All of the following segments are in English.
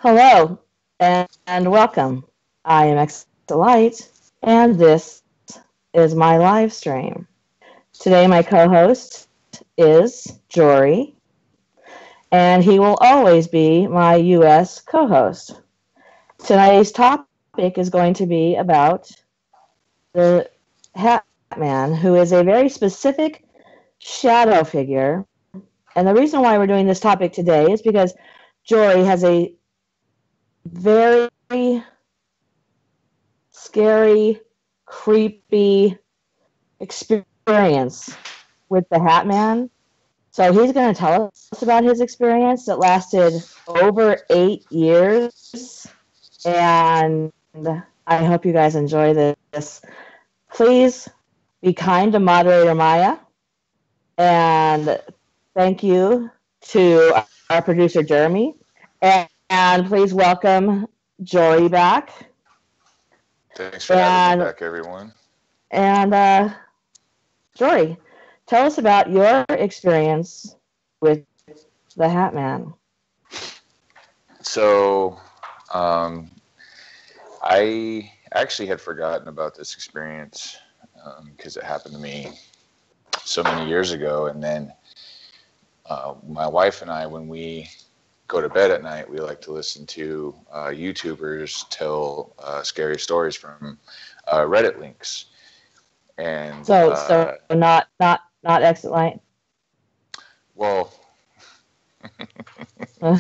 Hello and welcome. I am X Delight, and this is my live stream. Today, my co host is Jory, and he will always be my U.S. co host. Today's topic is going to be about the Hat Man, who is a very specific shadow figure. And the reason why we're doing this topic today is because Jory has a very scary, creepy experience with the Hat Man. So he's going to tell us about his experience that lasted over 8 years. And I hope you guys enjoy this. Please be kind to moderator Maya. And thank you to our producer Jeremy. And please welcome Jory back. Thanks for having me back, everyone. And Jory, tell us about your experience with the Hat Man. So, I actually had forgotten about this experience because it happened to me so many years ago. And then my wife and I, when we go to bed at night, we like to listen to YouTubers tell scary stories from Reddit links. And so not Exit Light. Well, if you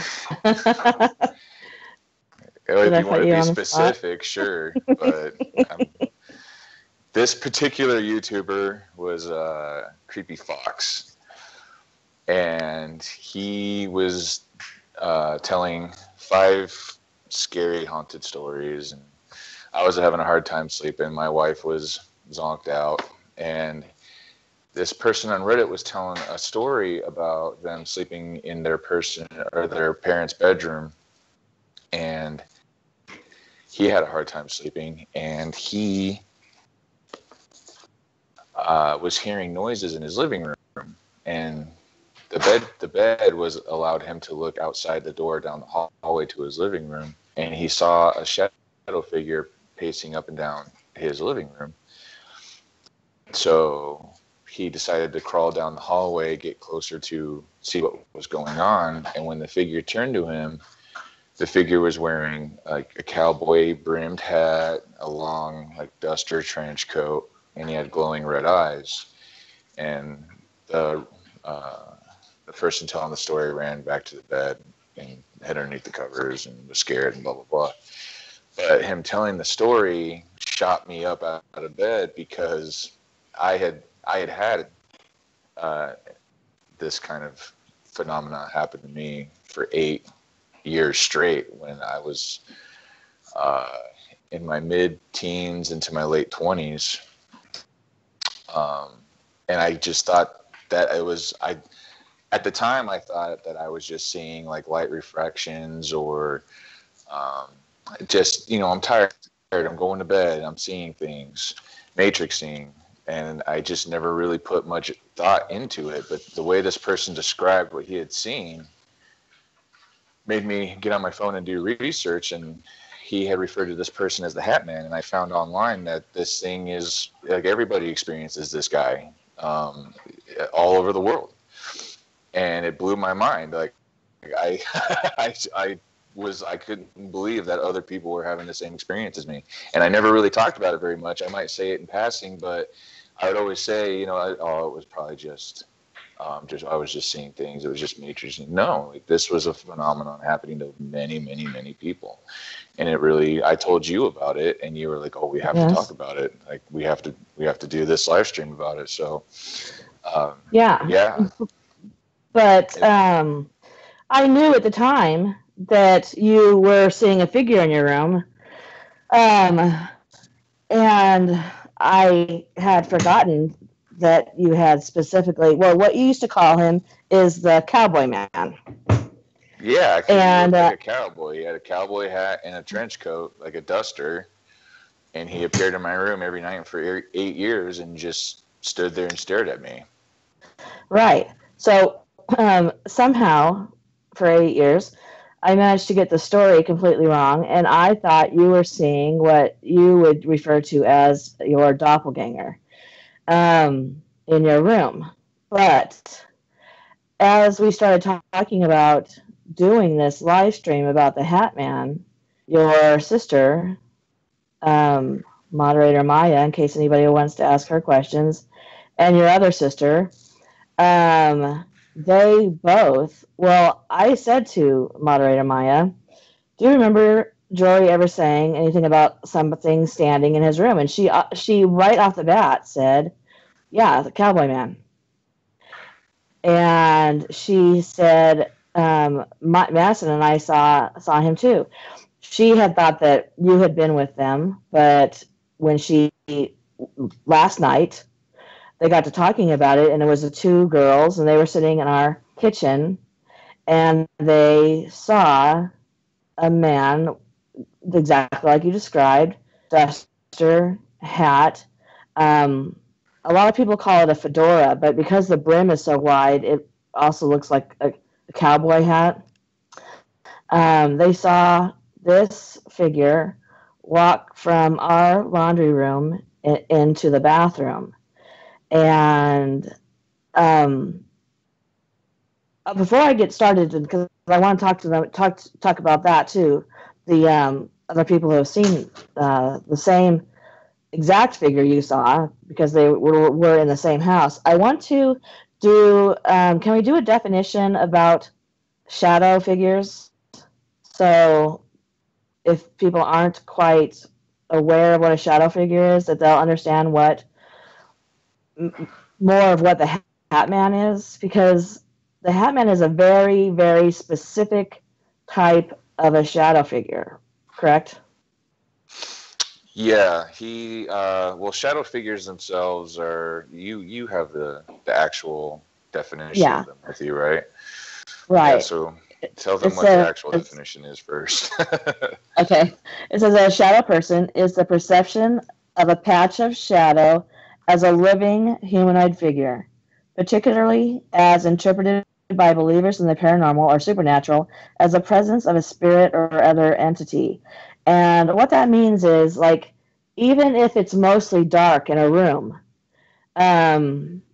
want to be specific, sure. But this particular YouTuber was Creepy Fox, and he was telling 5 scary haunted stories, and I was having a hard time sleeping. My wife was zonked out, and this person on Reddit was telling a story about them sleeping in their parents' bedroom, and he had a hard time sleeping, and he was hearing noises in his living room, and the bed was allowed him to look outside the door down the hallway to his living room, and he saw a shadow figure pacing up and down his living room. So he decided to crawl down the hallway, get closer to see what was going on, and when the figure turned to him, the figure was wearing like a cowboy brimmed hat, a long like duster trench coat, and he had glowing red eyes. And the person telling the story ran back to the bed and hid underneath the covers and was scared and blah blah blah. But him telling the story shot me up out of bed because I had this kind of phenomena happen to me for 8 years straight when I was in my mid-teens into my late 20s. And I just thought that at the time I thought that I was just seeing like light refractions or just, I'm tired, I'm going to bed, I'm seeing things, matrixing. And I just never really put much thought into it. But the way this person described what he had seen made me get on my phone and do research. And he had referred to this person as the Hat Man. And I found online that this thing is, like, everybody experiences this guy all over the world. And it blew my mind. Like, I couldn't believe that other people were having the same experience as me. And I never really talked about it very much. I might say it in passing, but I would always say, it was probably just I was just seeing things. It was just matrix. No, this was a phenomenon happening to many, many, many people. And it really, I told you about it, and you were like, "Oh, we have to talk about it. Like, we have to do this live stream about it." So, yeah. But I knew at the time that you were seeing a figure in your room, and I had forgotten that you had specifically, what you used to call him is the Cowboy Man. Yeah, he looked like a cowboy. He had a cowboy hat and a trench coat, like a duster, and he appeared in my room every night for 8 years and just stood there and stared at me. Right. So somehow, for 8 years, I managed to get the story completely wrong, and I thought you were seeing what you would refer to as your doppelganger in your room. But as we started talking about doing this live stream about the Hat Man, your sister, moderator Maya, in case anybody wants to ask her questions, and your other sister, they both, well, I said to moderator Maya, do you remember Jory ever saying anything about something standing in his room? And she right off the bat said, yeah, the cowboy man. And she said, Madison and I saw him too. She had thought that you had been with them, but when last night, they got to talking about it, and it was the two girls, and they were sitting in our kitchen, and they saw a man exactly like you described, duster, hat. A lot of people call it a fedora, but because the brim is so wide, it also looks like a cowboy hat. They saw this figure walk from our laundry room into the bathroom. And before I get started, because I want to talk about that too, the other people who have seen the same exact figure you saw, because they were in the same house. I want to do. Can we do a definition about shadow figures? So if people aren't quite aware of what a shadow figure is, that they'll understand what more of what the Hat Man is, because the Hat Man is a very, very specific type of a shadow figure, correct? Yeah, well, shadow figures themselves are, you have the actual definition of them with you, right? Right. Yeah, so tell them what the actual definition is first. Okay. It says a shadow person is the perception of a patch of shadow as a living humanoid figure, particularly as interpreted by believers in the paranormal or supernatural as a presence of a spirit or other entity. And what that means is, like, even if it's mostly dark in a room,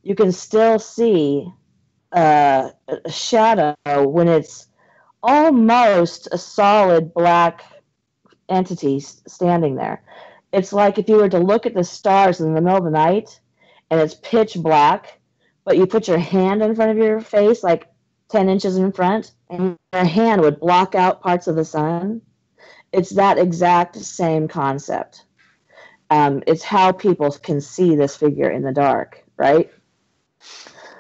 you can still see a shadow when it's almost a solid black entity standing there. It's like if you were to look at the stars in the middle of the night and it's pitch black, but you put your hand in front of your face, like 10 inches in front, and your hand would block out parts of the sun. It's that exact same concept. It's how people can see this figure in the dark, right?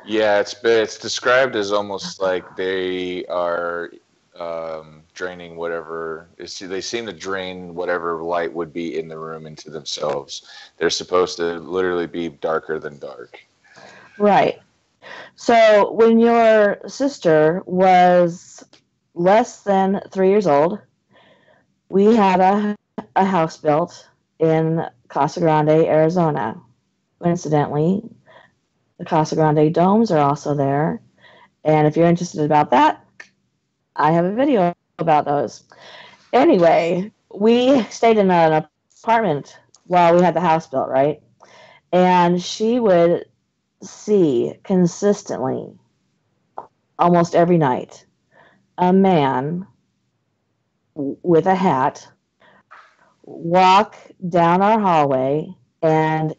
Yeah, it's described as almost like they are draining whatever they seem to drain whatever light would be in the room into themselves. They're supposed to literally be darker than dark. Right. So when your sister was less than 3 years old, we had a house built in Casa Grande, Arizona. Coincidentally, the Casa Grande domes are also there. And if you're interested about that, I have a video about those. Anyway, we stayed in an apartment while we had the house built, right? And she would see consistently, almost every night, a man with a hat walk down our hallway and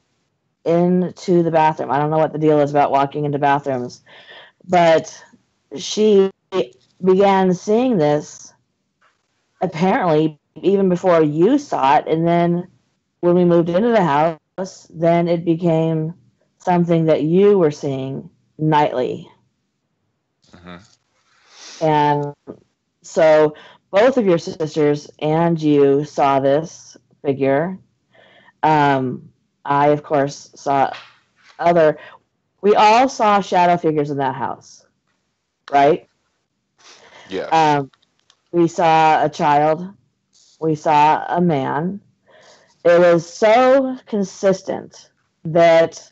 into the bathroom. I don't know what the deal is about walking into bathrooms, but she began seeing this apparently even before you saw it. And then when we moved into the house, then it became something that you were seeing nightly. Mm-hmm. And so both of your sisters and you saw this figure. I, of course, saw we all saw shadow figures in that house, right? Yeah. We saw a child. We saw a man. It was so consistent that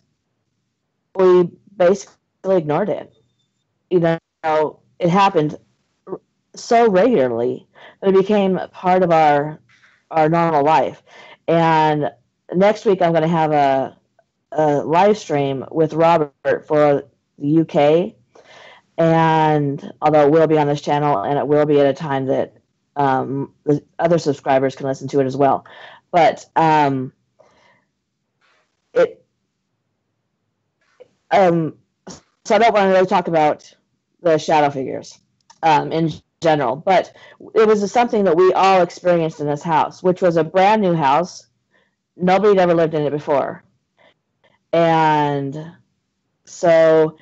we basically ignored it. You know, it happened so regularly that it became part of our normal life. And next week I'm going to have a live stream with Robert for the UK, and although it will be on this channel and it will be at a time that the other subscribers can listen to it as well, but it so I don't want to really talk about the shadow figures in general, but it was something that we all experienced in this house, which was a brand new house. Nobody had ever lived in it before. And so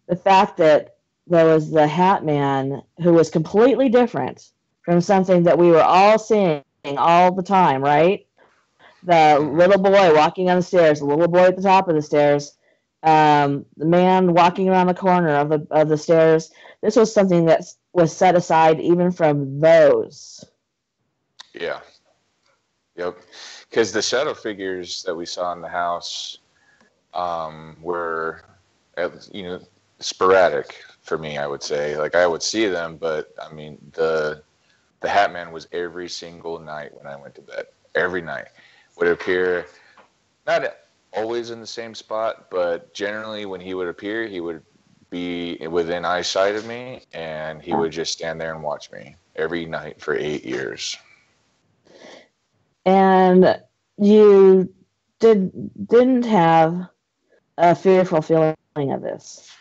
the fact that there was the Hat Man, who was completely different from something that we were all seeing all the time, right? The little boy walking on the stairs, the little boy at the top of the stairs, the man walking around the corner of the stairs. This was something that was set aside even from those. Yeah. Yep. Because the shadow figures that we saw in the house were, sporadic for me, I would say. Like, I would see them, but I mean, the Hat Man was every single night when I went to bed. Every night would appear, not always in the same spot, but generally when he would appear, he would be within eyesight of me, and he would just stand there and watch me every night for 8 years. And you didn't have a fearful feeling of this?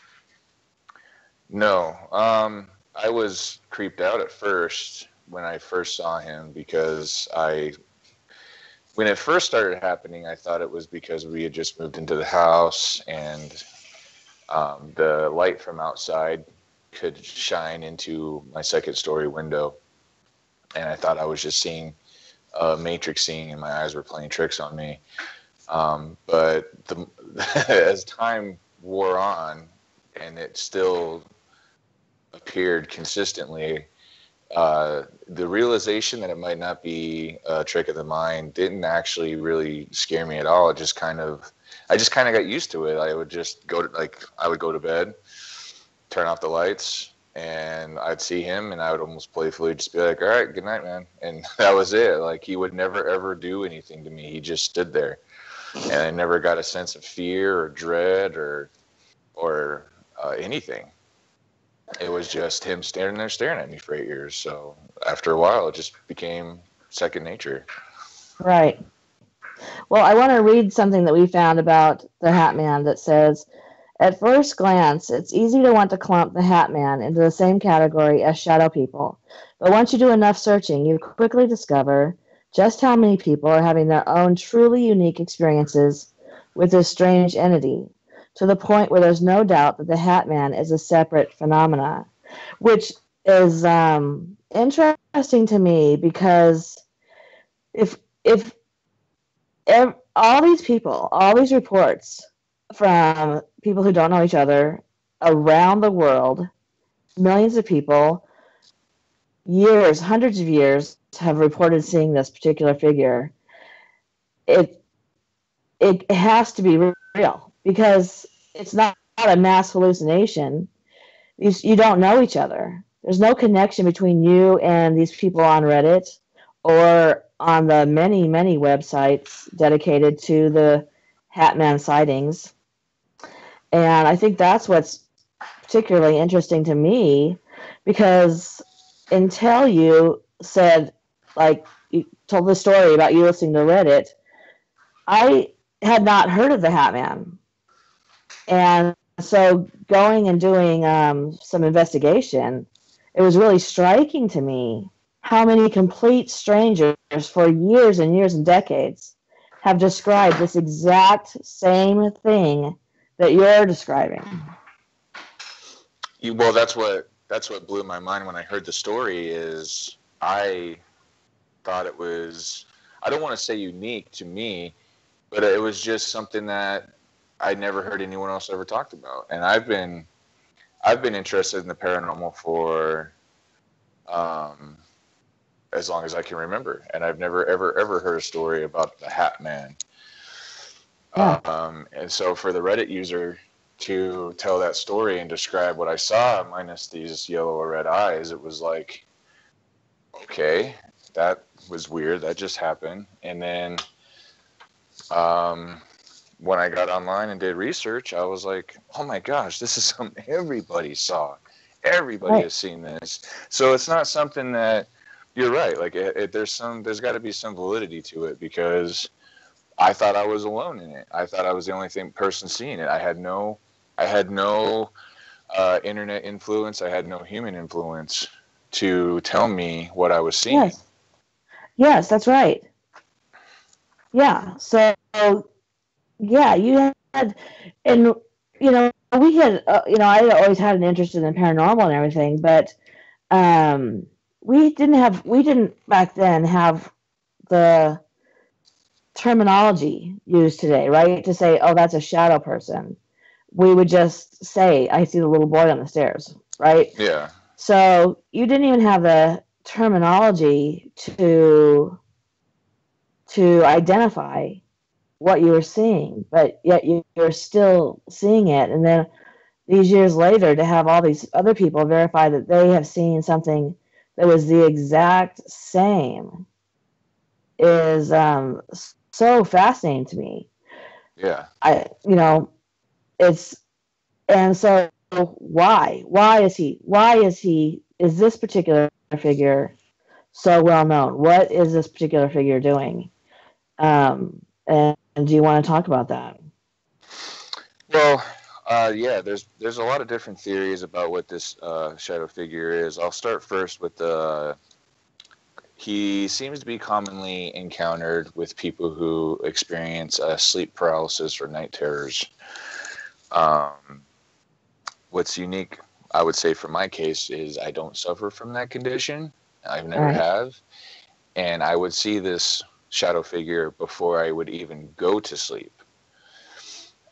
No. I was creeped out at first when I first saw him, because when it first started happening, I thought it was because we had just moved into the house, and the light from outside could shine into my second story window, and I thought I was just seeing a Matrix scene, and my eyes were playing tricks on me. But as time wore on, and it still appeared consistently, the realization that it might not be a trick of the mind didn't actually really scare me at all. I just kind of got used to it. I would just I would go to bed, turn off the lights, and I'd see him, and I would almost playfully just be like, "All right, good night, man," and that was it. Like, he would never ever do anything to me. He just stood there, and I never got a sense of fear or dread or anything. It was just him standing there staring at me for 8 years. So after a while, it just became second nature. Right. Well, I want to read something that we found about the Hat Man that says, at first glance, it's easy to want to clump the Hat Man into the same category as shadow people. But once you do enough searching, you quickly discover just how many people are having their own truly unique experiences with this strange entity, to the point where there's no doubt that the Hat Man is a separate phenomena, which is interesting to me, because if all these people, all these reports from people who don't know each other around the world, millions of people, years, hundreds of years, have reported seeing this particular figure, it has to be real, because it's not a mass hallucination. You don't know each other. There's no connection between you and these people on Reddit or on the many, many websites dedicated to the Hat Man sightings. And I think that's what's particularly interesting to me, because until you said, like, you told the story about you listening to Reddit, I had not heard of the Hat Man. And so going and doing some investigation, it was really striking to me how many complete strangers for years and years and decades have described this exact same thing that you're describing. Well, that's what blew my mind when I heard the story. Is I thought it was, I don't want to say unique to me, but it was just something that I'd never heard anyone else ever talked about. And I've been interested in the paranormal for as long as I can remember, and I've never ever heard a story about the Hat Man. Yeah. And so for the Reddit user to tell that story and describe what I saw, minus these yellow or red eyes, it was like, okay, that was weird. That just happened. And then when I got online and did research, I was like, oh my gosh, this is something everybody saw. Everybody Right. has seen this. So it's not something that, you're right. Like there's got to be some validity to it, because I thought I was alone in it. I thought I was the only person seeing it. I had no internet influence. I had no human influence to tell me what I was seeing. Yes, that's right. Yeah. So, yeah, you had, and we had, I always had an interest in the paranormal and everything, but um, we didn't back then have the terminology used today, right? To say, oh, that's a shadow person. We would just say, I see the little boy on the stairs, right? Yeah. So you didn't even have the terminology to identify what you were seeing, but yet you're still seeing it. And then these years later, to have all these other people verify that they have seen something that was the exact same is so fascinating to me. Yeah. It's, and so is this particular figure so well known? What is this particular figure doing? And do you want to talk about that? Well, yeah, there's a lot of different theories about what this shadow figure is. I'll start first with he seems to be commonly encountered with people who experience sleep paralysis or night terrors. What's unique, I would say, for my case, is I don't suffer from that condition. I've never have. And I would see this shadow figure before I would even go to sleep.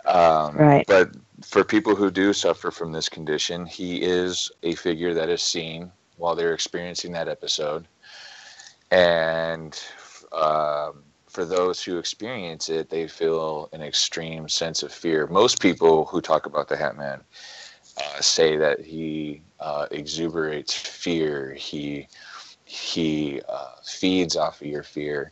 But for people who do suffer from this condition, he is a figure that is seen while they're experiencing that episode. And for those who experience it, they feel an extreme sense of fear. Most people who talk about the Hat Man say that he exuberates fear. He feeds off of your fear,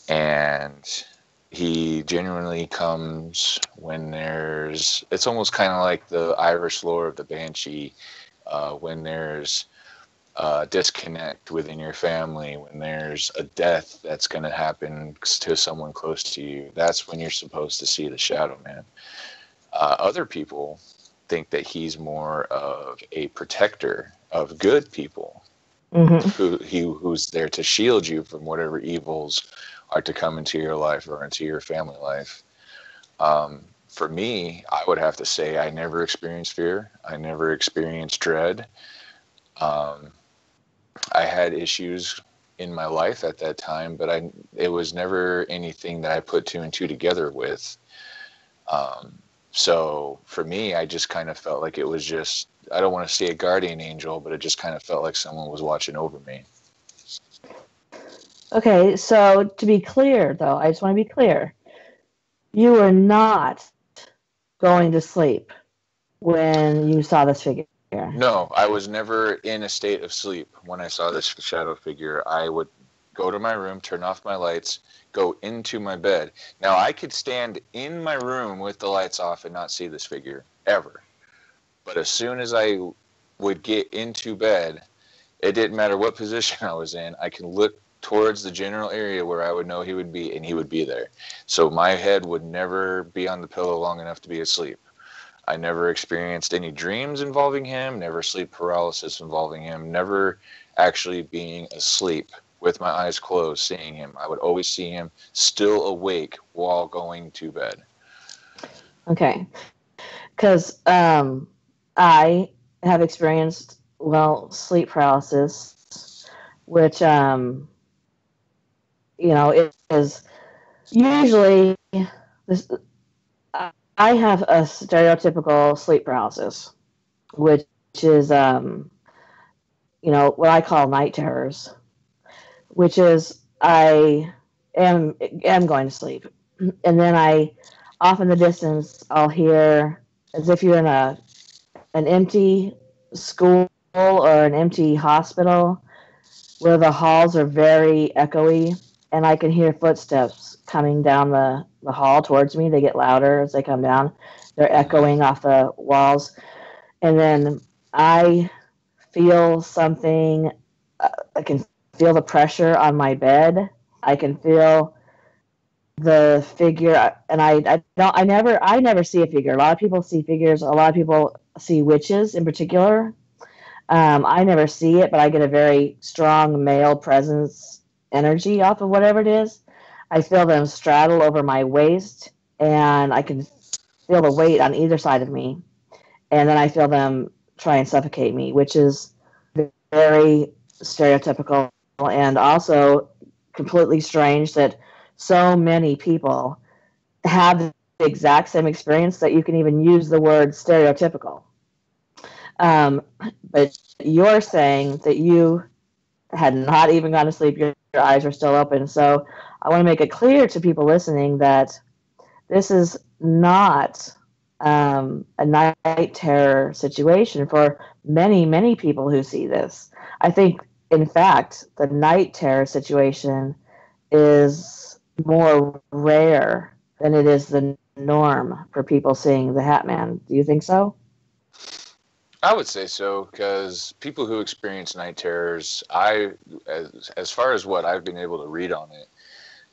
and he genuinely comes when it's almost kind of like the Irish lore of the Banshee, when there's disconnect within your family, when there's a death that's going to happen to someone close to you. That's when you're supposed to see the Shadow Man. Other people think that he's more of a protector of good people, who's there to shield you from whatever evils are to come into your life or into your family life. For me, I would have to say I never experienced fear. I never experienced dread. I had issues in my life at that time, but it was never anything that I put two and two together with. So for me, I just kind of felt like it was just, I don't want to say a guardian angel, but it just kind of felt like someone was watching over me. Okay, so to be clear, though, I just want to be clear. You were not going to sleep when you saw this figure. No, I was never in a state of sleep when I saw this shadow figure. I would go to my room, turn off my lights, go into my bed. Now, I could stand in my room with the lights off and not see this figure, ever. But as soon as I would get into bed, it didn't matter what position I was in, I can look towards the general area where I would know he would be, and he would be there. So my head would never be on the pillow long enough to be asleep. I never experienced any dreams involving him, never sleep paralysis involving him, never actually being asleep with my eyes closed seeing him. I would always see him still awake while going to bed. Okay. Because I have experienced, sleep paralysis, which, it is usually this. I have a stereotypical sleep paralysis, which is, what I call night terrors, which is I am going to sleep, and then off in the distance, I'll hear, as if you're in an empty school or an empty hospital, where the halls are very echoey, and I can hear footsteps coming down the hall towards me. They get louder as they come down. They're echoing off the walls. And then I feel something. I can feel the pressure on my bed. I can feel the figure, and I never see a figure. A lot of people see figures. A lot of people see witches in particular. I never see it, but I get a very strong male presence energy off of whatever it is. I feel them straddle over my waist, and I can feel the weight on either side of me. And then I feel them try and suffocate me, which is very stereotypical and also completely strange that so many people have the exact same experience that you can even use the word stereotypical. But you're saying that you had not even gone to sleep, your eyes were still open. So I want to make it clear to people listening that this is not a night terror situation for many, many people who see this. I think, in fact, the night terror situation is more rare than it is the norm for people seeing the Hat Man. Do you think so? I would say so, because people who experience night terrors, as far as what I've been able to read on it,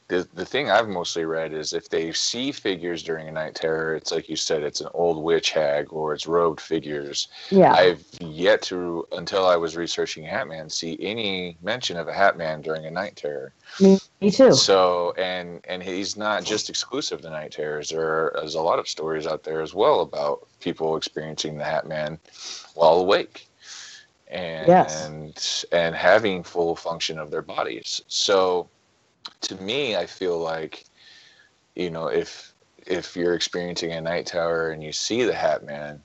the thing I've mostly read is if they see figures during a night terror, it's like you said, it's an old witch hag or it's robed figures. Yeah. I've yet to, until I was researching Hat Man, see any mention of a Hat Man during a night terror. Me too. So, and he's not just exclusive to night terrors. There's a lot of stories out there as well about people experiencing the Hat Man while awake. And, yes. and having full function of their bodies. So, to me, I feel like, you know, if you're experiencing a night terror and you see the Hat Man,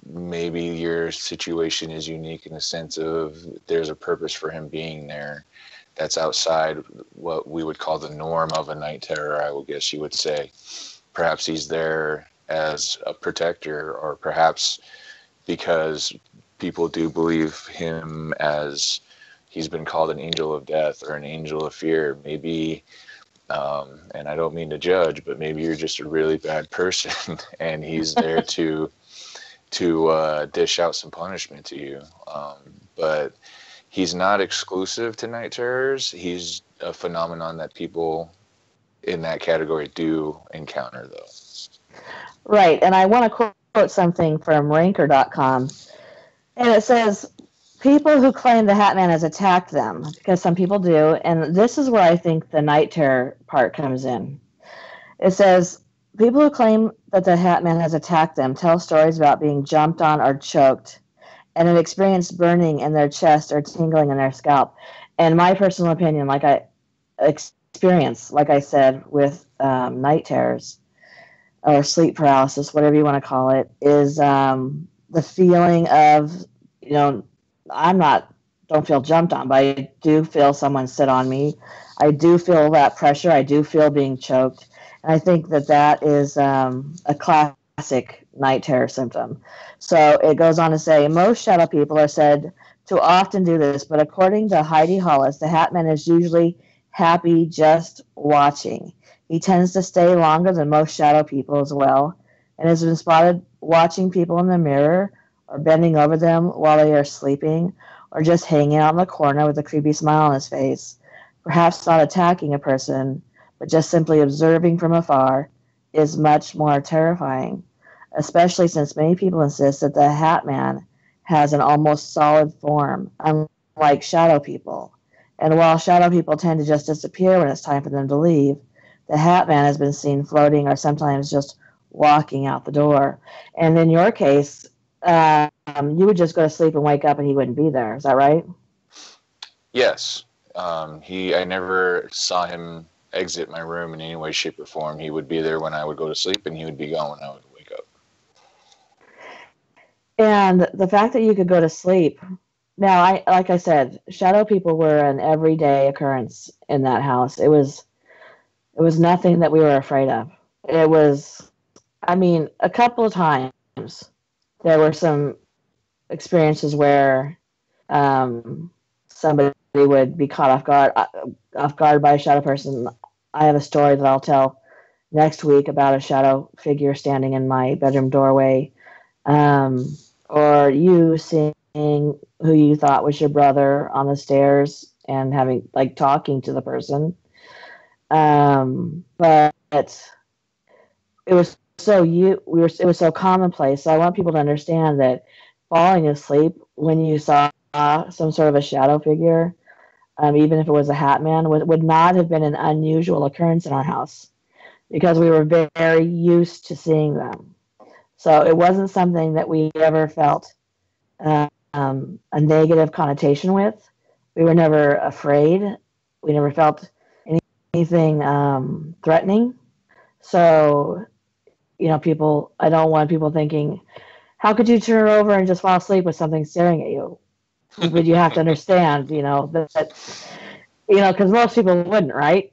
maybe your situation is unique in the sense of there's a purpose for him being there that's outside what we would call the norm of a night terror, I would guess you would say. Perhaps he's there as a protector, or perhaps because people do believe him as he's been called an angel of death or an angel of fear. Maybe, and I don't mean to judge, but maybe you're just a really bad person and he's there to dish out some punishment to you. But he's not exclusive to night terrors. He's a phenomenon that people in that category do encounter, though. Right, and I want to quote something from Ranker.com, and it says, people who claim the Hat Man has attacked them, because some people do, and this is where I think the night terror part comes in. It says, people who claim that the Hat Man has attacked them tell stories about being jumped on or choked, and have experienced burning in their chest or tingling in their scalp. And my personal opinion, like I said, with night terrors or sleep paralysis, whatever you want to call it, is the feeling of, you know, don't feel jumped on, but I do feel someone sit on me. I do feel that pressure. I do feel being choked. And I think that is a classic night terror symptom. So it goes on to say, most shadow people are said to often do this, but according to Heidi Hollis, the Hat Man is usually happy just watching. He tends to stay longer than most shadow people as well, and has been spotted watching people in the mirror or bending over them while they are sleeping, or just hanging out in the corner with a creepy smile on his face. Perhaps not attacking a person, but just simply observing from afar is much more terrifying, especially since many people insist that the Hat Man has an almost solid form, unlike shadow people. And while shadow people tend to just disappear when it's time for them to leave, the Hat Man has been seen floating or sometimes just walking out the door. And in your case, you would just go to sleep and wake up and he wouldn't be there. Is that right? Yes. I never saw him exit my room in any way, shape, or form. He would be there when I would go to sleep, and he would be gone when I would wake up. And the fact that you could go to sleep. Now, like I said, shadow people were an everyday occurrence in that house. It was nothing that we were afraid of. It was, I mean, a couple of times there were some experiences where somebody would be caught off guard by a shadow person. I have a story that I'll tell next week about a shadow figure standing in my bedroom doorway, or you seeing who you thought was your brother on the stairs and having like talking to the person. But it was it was so commonplace. So I want people to understand that falling asleep when you saw some sort of a shadow figure, even if it was a hat man, would not have been an unusual occurrence in our house because we were very used to seeing them. So it wasn't something that we ever felt a negative connotation with. We were never afraid. We never felt anything threatening. So, people, I don't want people thinking, how could you turn over and just fall asleep with something staring at you? But you have to understand, that because most people wouldn't, right?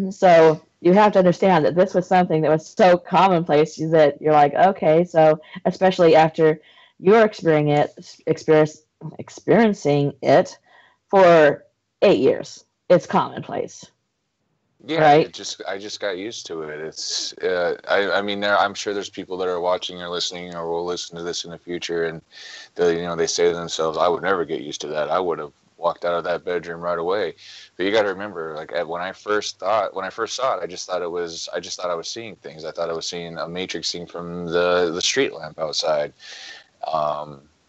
So you have to understand that this was something that was so commonplace that you're like, okay, so especially after you're experiencing it for 8 years, it's commonplace. Yeah, right? I just got used to it. It's I mean, I'm sure there's people that are watching or listening or will listen to this in the future, and they say to themselves, I would never get used to that. I would have walked out of that bedroom right away. But you got to remember, like when I first saw it, I just thought I was seeing things. I thought I was seeing a matrix scene from the street lamp outside.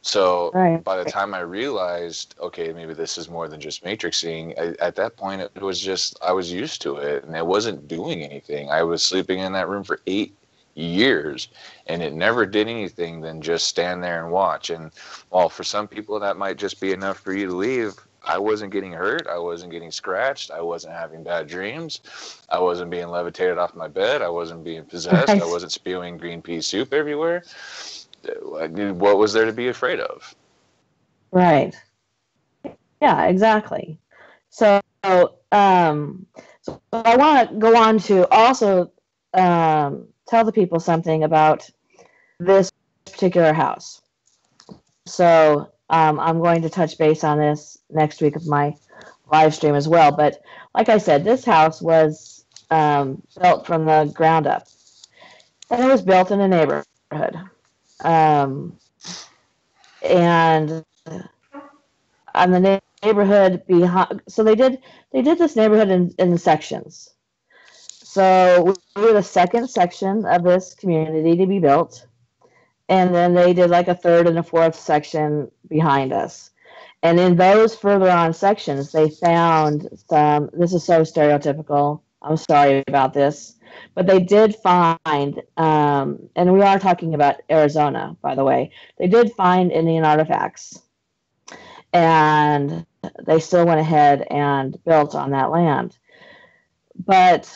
So right. By the time I realized, okay, maybe this is more than just matrixing, at that point it was just, I was used to it and it wasn't doing anything. I was sleeping in that room for 8 years and it never did anything than just stand there and watch. And while for some people that might just be enough for you to leave, I wasn't getting hurt. I wasn't getting scratched. I wasn't having bad dreams. I wasn't being levitated off my bed. I wasn't being possessed. Right. I wasn't spewing green pea soup everywhere. What was there to be afraid of? Right. Yeah, exactly. So I want to go on to also tell the people something about this particular house. So I'm going to touch base on this next week of my live stream as well. But like I said, this house was built from the ground up. And it was built in a neighborhood. And on the neighborhood behind, so they did this neighborhood in sections. So we were the second section of this community to be built, and then they did like a third and a fourth section behind us. And in those further on sections, they found some. This is so stereotypical. I'm sorry about this. But they did find, and we are talking about Arizona, by the way, they did find Indian artifacts. And they still went ahead and built on that land. But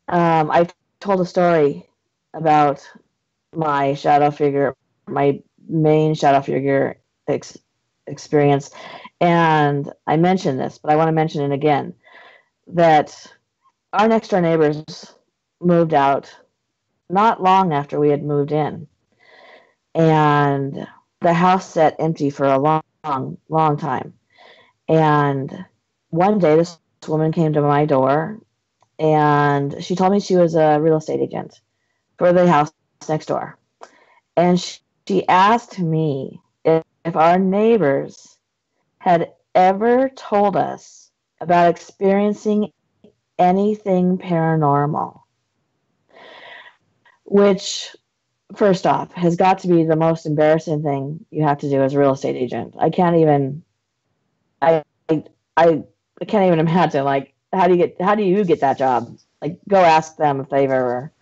I told a story about my shadow figure, my main shadow figure experience. And I mentioned this, but I want to mention it again, that our next door neighbors moved out not long after we had moved in. And the house sat empty for a long time. And one day this woman came to my door and she told me she was a real estate agent for the house next door. And she asked me if our neighbors had ever told us about experiencing anything paranormal. Which, first off, has got to be the most embarrassing thing you have to do as a real estate agent. I can't even imagine, like, how do you get that job? Like, go ask them if they've ever.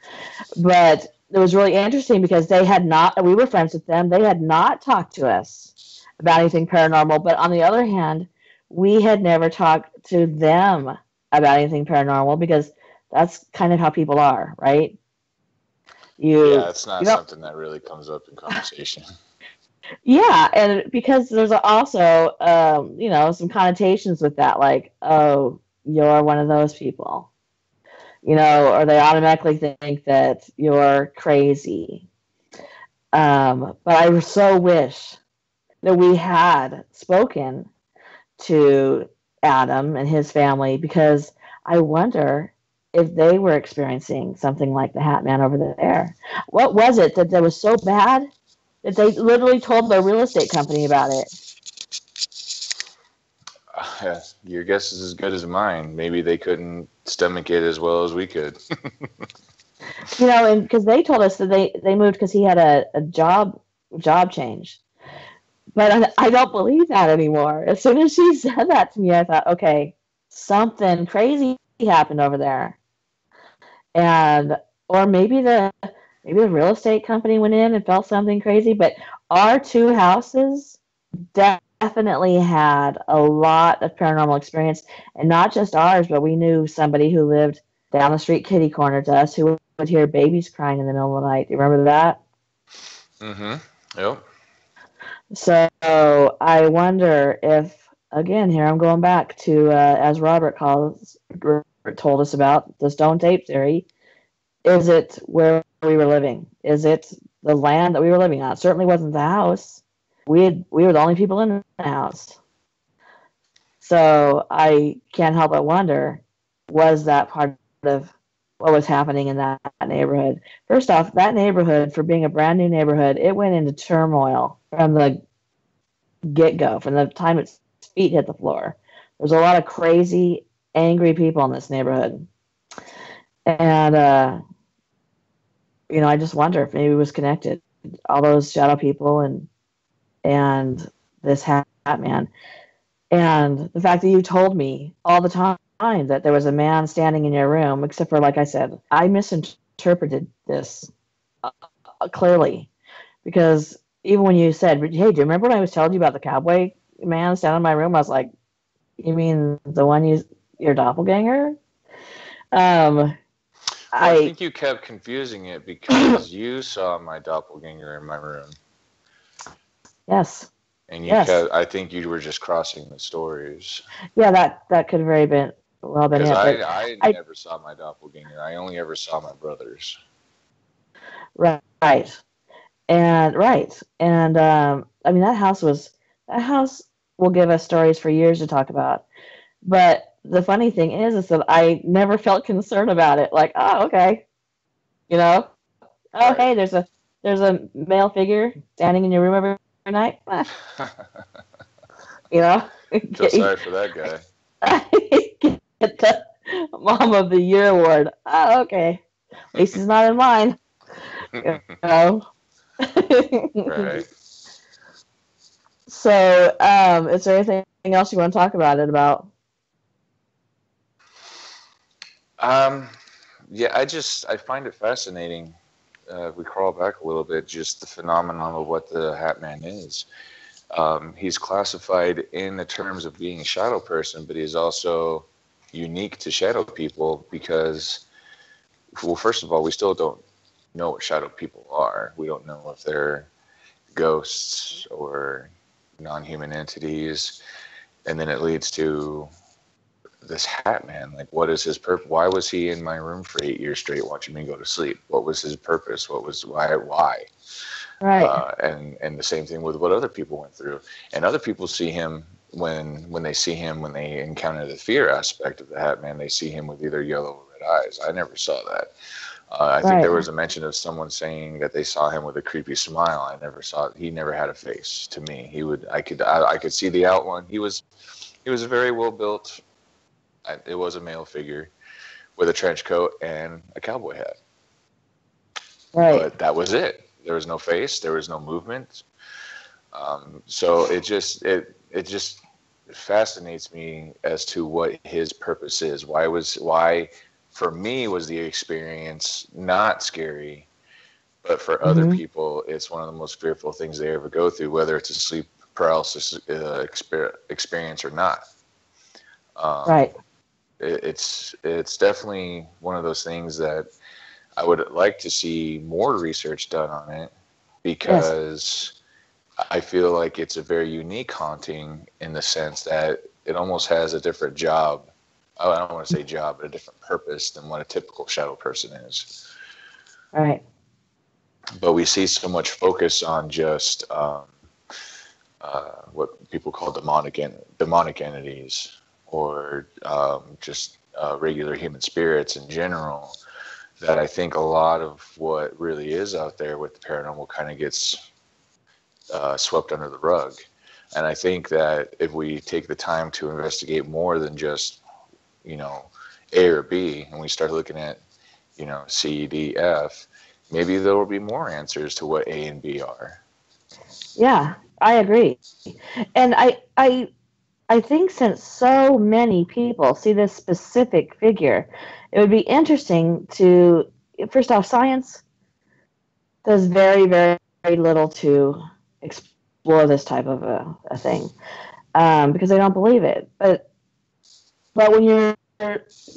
But it was really interesting because we were friends with them. They had not talked to us about anything paranormal. But on the other hand, we had never talked to them about anything paranormal because that's kind of how people are, right? It's not something that really comes up in conversation. Yeah, and because there's also, some connotations with that, like, oh, you're one of those people, or they automatically think that you're crazy. But I so wish that we had spoken to Adam and his family because I wonder if they were experiencing something like the Hat Man over there. What was it that was so bad that they literally told their real estate company about it? Your guess is as good as mine. Maybe they couldn't stomach it as well as we could. And because they told us that they moved because he had a job change. But I don't believe that anymore. As soon as she said that to me, I thought, okay, something crazy happened over there. And or maybe the real estate company went in and felt something crazy, but our two houses definitely had a lot of paranormal experience, and not just ours, but we knew somebody who lived down the street kitty corner to us who would hear babies crying in the middle of the night. Do you remember that? Mm-hmm. Yep. So I wonder if, again, here I'm going back to, as Robert told us about the stone tape theory. Is it where we were living? Is it the land that we were living on? It certainly wasn't the house. We were the only people in the house. So I can't help but wonder, was that part of what was happening in that neighborhood? First off, that neighborhood, for being a brand new neighborhood, it went into turmoil from the get-go, from the time its feet hit the floor. There's a lot of crazy, angry people in this neighborhood. And, I just wonder if maybe it was connected. All those shadow people and this Hat Man. And the fact that you told me all the time that there was a man standing in your room, except for, like I said, I misinterpreted this clearly. Because even when you said, hey, do you remember when I was telling you about the cowboy man standing in my room? I was like, you mean the one your doppelganger? I think you kept confusing it because you saw my doppelganger in my room. Yes. And I think you were just crossing the stories. Yeah, that could have very well been it. Because I never saw my doppelganger. I only ever saw my brothers. Right. And I mean that house will give us stories for years to talk about. But the funny thing is that I never felt concerned about it. Like, oh, okay, oh, right. Hey, there's a male figure standing in your room every night. Feel sorry for that guy. Get the Mom of the Year award. Oh, okay. At least he's not in mine. Right. So, is there anything else you want to talk about it about? Yeah, I find it fascinating. If we crawl back a little bit, just the phenomenon of what the Hat Man is. He's classified in the terms of being a shadow person, but he's also unique to shadow people because, well, first of all, we still don't know what shadow people are. We don't know if they're ghosts or non-human entities. And then it leads to this Hat Man. Like, what is his purpose? Why was he in my room for 8 years straight watching me go to sleep? What was his purpose? Why? Right. And the same thing with what other people went through. And other people see him when they encounter the fear aspect of the Hat Man, they see him with either yellow or red eyes. I never saw that. I think there was a mention of someone saying that they saw him with a creepy smile. I never saw it. He never had a face to me. I could see the outline. He was a very well built. It was a male figure with a trench coat and a cowboy hat. Right. But that was it. There was no face. There was no movement. So it just fascinates me as to what his purpose is. Why for me was the experience not scary, but for other people, it's one of the most fearful things they ever go through, whether it's a sleep paralysis experience or not. Right. It's definitely one of those things that I would like to see more research done on it because I feel like it's a very unique haunting in the sense that it almost has a different job. I don't want to say job, but a different purpose than what a typical shadow person is. Right. But we see so much focus on just what people call demonic entities, or just regular human spirits in general, that I think a lot of what really is out there with the paranormal kind of gets swept under the rug. And I think that if we take the time to investigate more than just, A or B, and we start looking at, C, D, F, maybe there will be more answers to what A and B are. Yeah, I agree. And I think since so many people see this specific figure, it would be interesting to, first off, science does very, very, very little to explore this type of a thing because they don't believe it. But when you're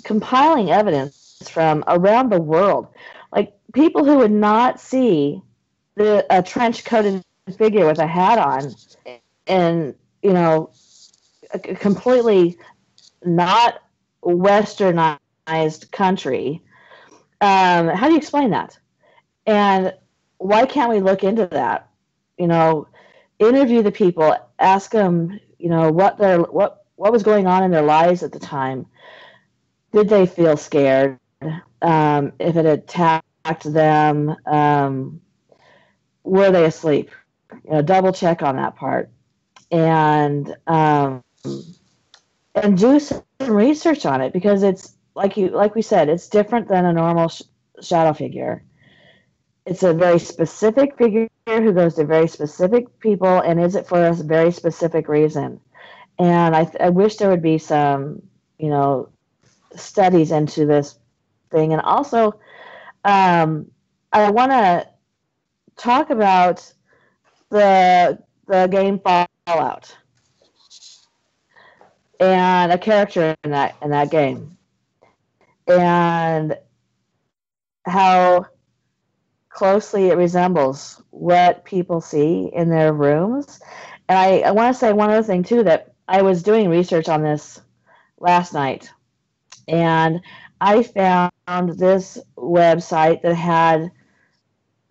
compiling evidence from around the world, like people who would not see a trench-coated figure with a hat on and, a completely not westernized country, how do you explain that? And why can't we look into that? Interview the people, ask them, what was going on in their lives at the time. Did they feel scared? If it attacked them, were they asleep? Double check on that part, and do some research on it, because it's like we said, it's different than a normal shadow figure. It's a very specific figure who goes to very specific people, and is it for a very specific reason. And I wish there would be some, studies into this thing. And also, I want to talk about the game Fallout and a character in that game, and how closely it resembles what people see in their rooms. And I want to say one other thing too, that I was doing research on this last night, and I found this website that had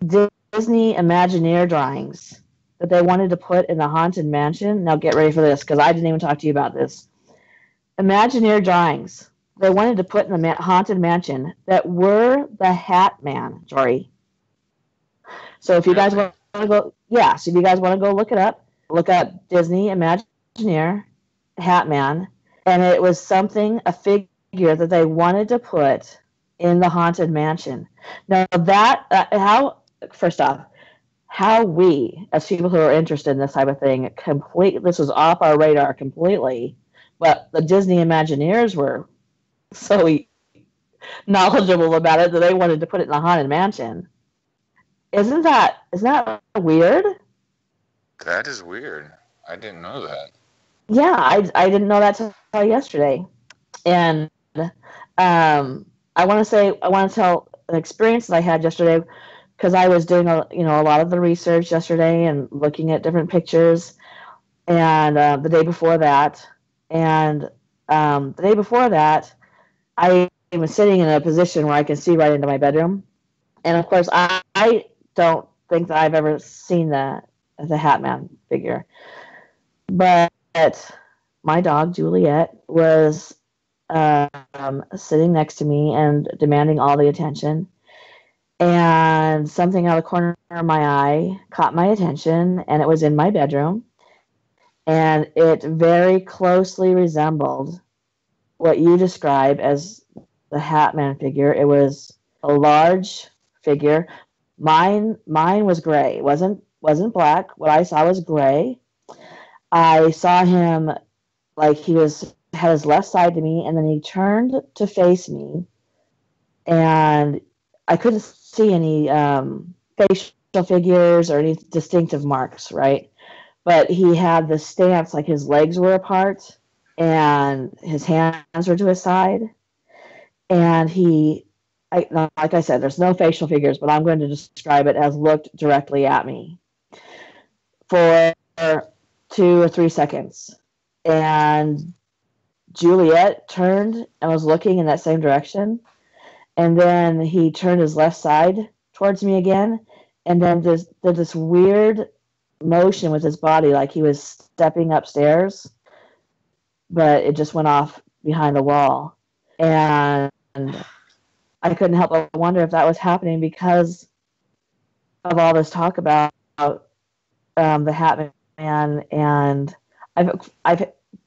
Disney Imagineer drawings that they wanted to put in the Haunted Mansion. Now get ready for this, because I didn't even talk to you about this. Imagineer drawings they wanted to put in the Haunted Mansion that were the Hat Man, Jory. So if you guys want to go, so if you guys want to go look it up, look up Disney Imagineer Hat Man, and it was a figure that they wanted to put in the Haunted Mansion. Now that, first off, how we, as people who are interested in this type of thing, this was off our radar completely, but the Disney Imagineers were so knowledgeable about it that they wanted to put it in the Haunted Mansion. Isn't that weird? That is weird. I didn't know that. Yeah, I didn't know that until yesterday. And I want to tell an experience that I had yesterday, because I was doing a lot of the research yesterday and looking at different pictures, and the day before that, I was sitting in a position where I can see right into my bedroom, and of course I don't think that I've ever seen the Hat Man figure, but my dog Juliet was sitting next to me and demanding all the attention. And something out of the corner of my eye caught my attention, and it was in my bedroom. And it very closely resembled what you describe as the Hat Man figure. It was a large figure. Mine was gray. It wasn't black. What I saw was gray. I saw him like he had his left side to me, and then he turned to face me, and I couldn't see any facial figures or any distinctive marks, right? But he had the stance, like his legs were apart and his hands were to his side. And like I said, there's no facial figures, but I'm going to describe it as looked directly at me for 2 or 3 seconds. And Juliet turned and was looking in that same direction. And then he turned his left side towards me again, and then did this weird motion with his body, like he was stepping upstairs, but it just went off behind the wall. And I couldn't help but wonder if that was happening because of all this talk about the Hat Man, and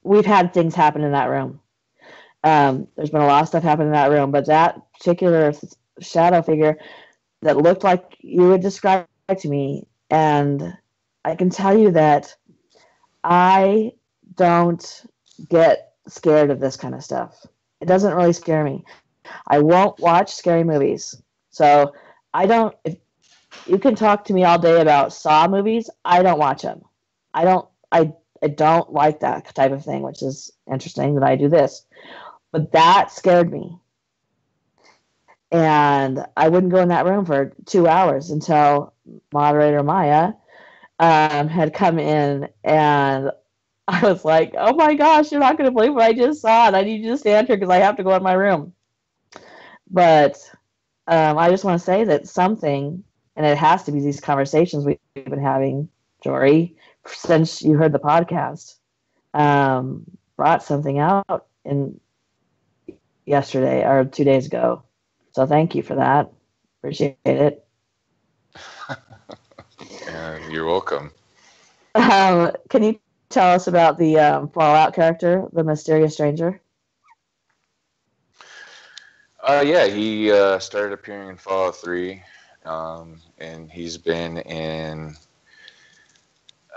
we've had things happen in that room. There's been a lot of stuff happen in that room, but that particular shadow figure that looked like you would describe to me, and I can tell you that I don't get scared of this kind of stuff. It doesn't really scare me. I won't watch scary movies. So I don't, if you can talk to me all day about Saw movies, I don't watch them. I don't like that type of thing, which is interesting that I do this. But that scared me. And I wouldn't go in that room for 2 hours until moderator Maya had come in, and I was like, oh my gosh, you're not going to believe what I just saw, and I need you to stand here because I have to go in my room. But I just want to say that something, and it has to be these conversations we've been having, Jory, since you heard the podcast, brought something out in yesterday or 2 days ago. So thank you for that. Appreciate it. Yeah, you're welcome. Can you tell us about the Fallout character, the mysterious stranger? Yeah, he started appearing in Fallout 3, and he's been in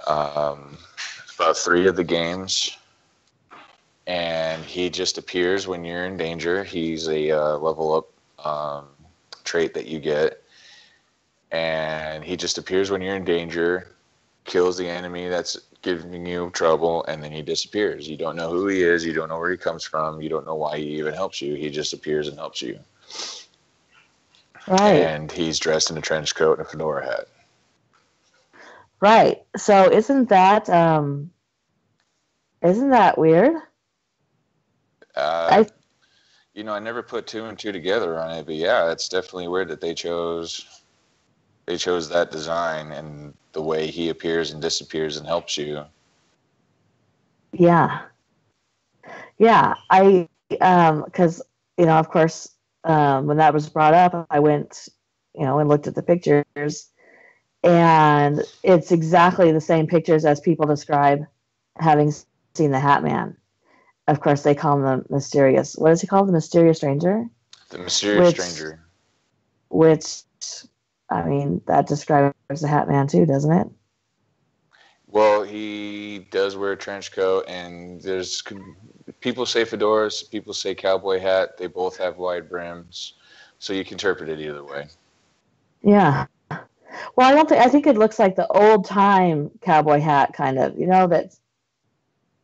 about 3 of the games. And he just appears when you're in danger. He's a level up trait that you get. And he just appears when you're in danger, kills the enemy that's giving you trouble, and then he disappears. You don't know who he is. You don't know where he comes from. You don't know why he even helps you. He just appears and helps you. Right. And he's dressed in a trench coat and a fedora hat. Right. So isn't that weird? I never put 2 and 2 together on it, but yeah, it's definitely weird that they chose that design and the way he appears and disappears and helps you. Yeah. Yeah. I because of course, when that was brought up, I went, and looked at the pictures, and it's exactly the same pictures as people describe having seen the Hat Man. Of course, they call him the mysterious. What is he called? The mysterious stranger. The mysterious stranger. Which, I mean, that describes the Hat Man too, doesn't it? Well, he does wear a trench coat, and there's people say fedoras, people say cowboy hat. They both have wide brims, so you can interpret it either way. Yeah. Well, I think it looks like the old time cowboy hat kind of, that's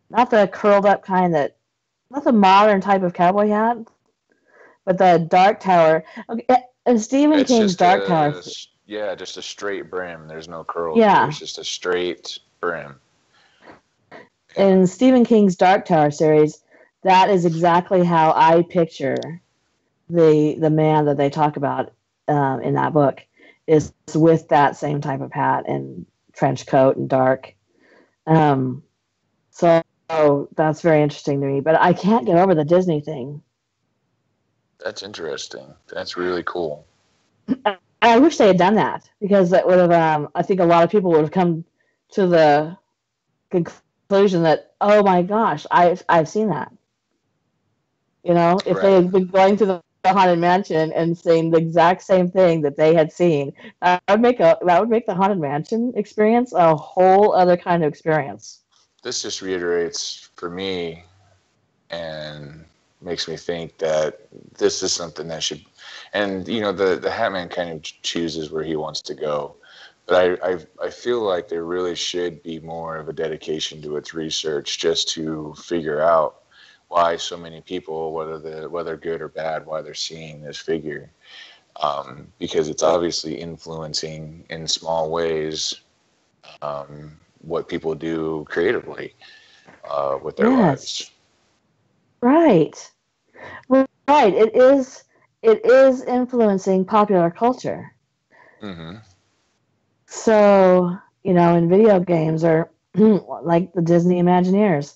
not the curled up kind, not the modern type of cowboy hat, but the Dark Tower. Okay, and Stephen King's Dark Tower. Yeah, just a straight brim. There's no curls. Yeah. It's just a straight brim. In Stephen King's Dark Tower series, that is exactly how I picture the man that they talk about in that book, is with that same type of hat and trench coat and dark. So that's very interesting to me, but I can't get over the Disney thing. That's interesting. That's really cool. I wish they had done that, because that would have, I think a lot of people would have come to the conclusion that, oh my gosh, I've seen that. If they had been going to the Haunted Mansion and saying the exact same thing that they had seen, that would make the Haunted Mansion experience a whole other kind of experience. This just reiterates for me and makes me think that this is something that should, and the Hat Man kind of chooses where he wants to go, but I feel like there really should be more of a dedication to its research, just to figure out why so many people, whether good or bad, why they're seeing this figure, because it's obviously influencing in small ways what people do creatively with their lives. Right. Right. It is influencing popular culture. Mm-hmm. So in video games, or like the Disney Imagineers,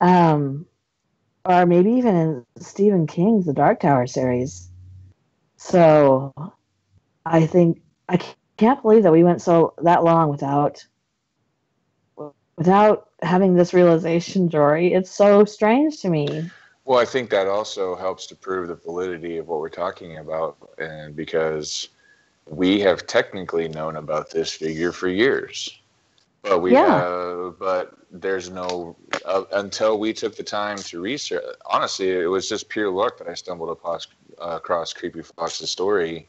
or maybe even in Stephen King's The Dark Tower series. So I think I can't believe that we went that long without having this realization, Jory. It's so strange to me. Well, I think that also helps to prove the validity of what we're talking about, and because we have technically known about this figure for years, but there's no until we took the time to research. Honestly, it was just pure luck that I stumbled across Creepy Fox's story